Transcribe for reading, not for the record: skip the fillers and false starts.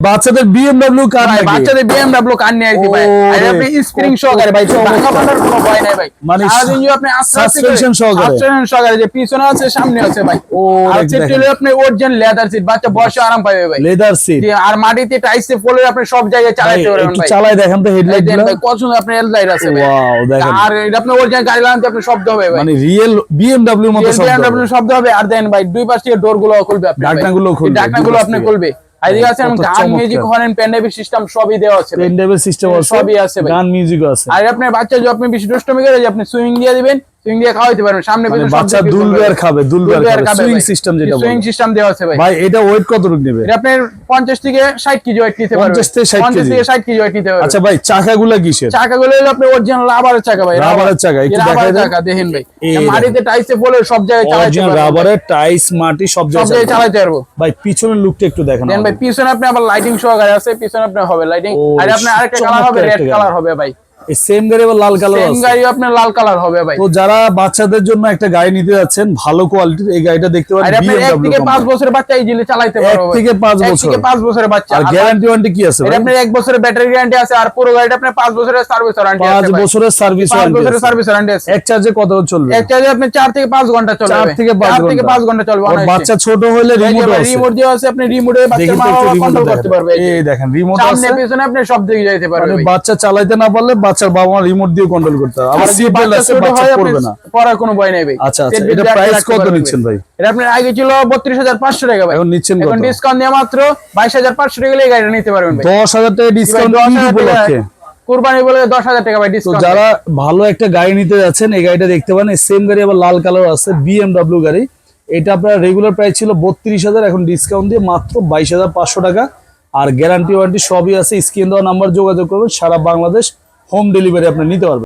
বাচ্চাদের BMW কার নাকি? বাচ্চাদের BMW কার নিয়ে আইছি ভাই। আর আপনি স্প্রিং সহকারে ভাই, ভাঙা ভাঙার কোনো ভয় নাই ভাই। মানে সারাদিন যদি আপনি আস্তে আস্তে সাসপেনশন সহকারে, সাসপেনশন সহকারে, যে পিছনে আছে সামনে আছে ভাই। আর সিট হলো আপনি অরিজিনাল লেদার সিট, বাচ্চা বসে আরাম পাবে ভাই। লেদার সিট, আর মাটিতে টাইসে ফলে আপনি সব জায়গায় চালাতে পারবেন একটু ভাই। চালাই দেখেন তো হেডলাইট গুলো ভাই, কত সুন্দর আপনার হেডলাইট আছে ভাই। ওয়াও দেখেন, আর এটা আপনি অরিজিনাল গাড়ি লাগাতে আপনি শব্দ হবে ভাই, মানে রিয়েল BMW এর মতো শব্দ, BMW শব্দ হবে। আর দেন ভাই দুই পাশ থেকে ডোর গুলো খুলবে, আপনি ঢাকনাগুলো খুলবে, ঢাকনাগুলো আপনি খুলবে। আর এদিকে আছে গান মিউজিক হরেন পেনড্রাইভ সিস্টেম সবই দেওয়া আছে, পেনড্রাইভ সিস্টেম আছে, সবই আছে ভাই, গান মিউজিকও আছে। আর আপনার বাচ্চা যদি আপনি বেশি দুষ্টমি করে যে আপনি সুইং দিয়ে দিবেন, সুইং দিয়ে খাওয়াইতে পারবেন, সামনে পেছনে বাচ্চা দুলবে আর খাবে, দুলবে আর খাবে, সুইং সিস্টেম যেটা বলে, সুইং সিস্টেম দেওয়া আছে ভাই। ভাই এটা ওয়েট কতটুকু নেবে? এটা আপনার 50 থেকে 60 কেজি ওয়েট নিতে পারবে, 50 থেকে 60 কেজি ওয়েট নিতে পারবে। আচ্ছা ভাই চাকাগুলো কিসের? চাকাগুলো হলো আপনি অরিজিনাল রাবারের চাকা ভাই, রাবারের চাকা, একটু দেখাই দেন। চাকা দেখেন ভাই, মাটিতে টাইসে বলে সব জায়গায় চালাতে অরিজিনাল পারবেন, রাবারের টাইস মাটি সব জায়গায় চালাতে পারবো ভাই। পিছনের লুকটা একটু দেখেন দেন ভাই, পিছনে আপনি আবার লাইটিং সহকারে আছে, পিছনে আপনি হবে লাইটিং। আর আপনি আরেকটা কালার হবে, রেড কালার হবে ভাই। এই সেম গাড়ি আবার লাল কালার আছে, সেম গাড়ি আপনার লাল কালার হবে ভাই। তো যারা বাচ্চাদের জন্য একটা গাড়ি নিতে যাচ্ছেন ভালো কোয়ালিটির, এই গাড়িটা দেখতে পারেন। আর আপনি 1 থেকে 5 বছরের বাচ্চা ইজিলি চালাতে পারবে, 1 থেকে 5 বছর, 1 থেকে 5 বছরের বাচ্চা। আর গ্যারান্টি ওয়ারেন্টি কি আছে ভাই? আপনার 1 বছরের ব্যাটারি গ্যারান্টি আছে, আর পুরো গাড়িটা আপনার 5 বছরের সার্ভিস ওয়ারেন্টি আছে 5 ভাই। বছরের সার্ভিস 5 বছরের সার্ভিস ওয়ারেন্টি আছে। এক চার্জে কত চলবে? এক চার্জে আপনি 4 থেকে 5 ঘন্টা চলবে, 4 থেকে 5 ঘন্টা চলবে। আর বাচ্চা ছোট হলে রিমোট আছে, রিমোট দিয়ে আছে, আপনি রিমোটে বাচ্চা কন্ট্রোল করতে পারবে। এই দেখেন রিমোট আছে, সামনে পেছনে আপনি সব দিকে যেতে পারবে ভাই। বাচ্চা চালাতে না পারলে বাচ্চার বাবা মা রিমোট দিয়ে কন্ট্রোল করতে হবে। আবার সিট বেল্ট আছে, বাচ্চা পড়বে না, পড়ার কোনো ভয় নাই ভাই। আচ্ছা আচ্ছা, এটা প্রাইস কত নিচ্ছেন ভাই? এটা আপনার আগে ছিল 32,500 টাকা ভাই, এখন নিচ্ছেন কত? এখন ডিসকাউন্ট দিয়ে মাত্র 22,500 টাকা এই গাড়িটা নিতে পারবেন ভাই। 10,000 টাকা ডিসকাউন্ট উপলক্ষে, কুরবানি বলে 10,000 টাকা ভাই তো ডিসকাউন্ট। যারা ভালো একটা গাড়ি নিতে যাচ্ছেন এই গাড়িটা দেখতে পারেন। সেম গাড়ি আবার লাল কালার আছে, BMW গাড়ি। এটা আপনার রেগুলার প্রাইস ছিল 32,000, এখন ডিসকাউন্ট দিয়ে মাত্র 22,500 টাকা। আর গ্যারান্টি ওয়ারেন্টি সবই আছে। স্ক্রিন দেওয়া নাম্বার যোগাযোগ করবেন, সারা বাংলাদেশ হোম ডেলিভারি আপনি নিতে পারবেন।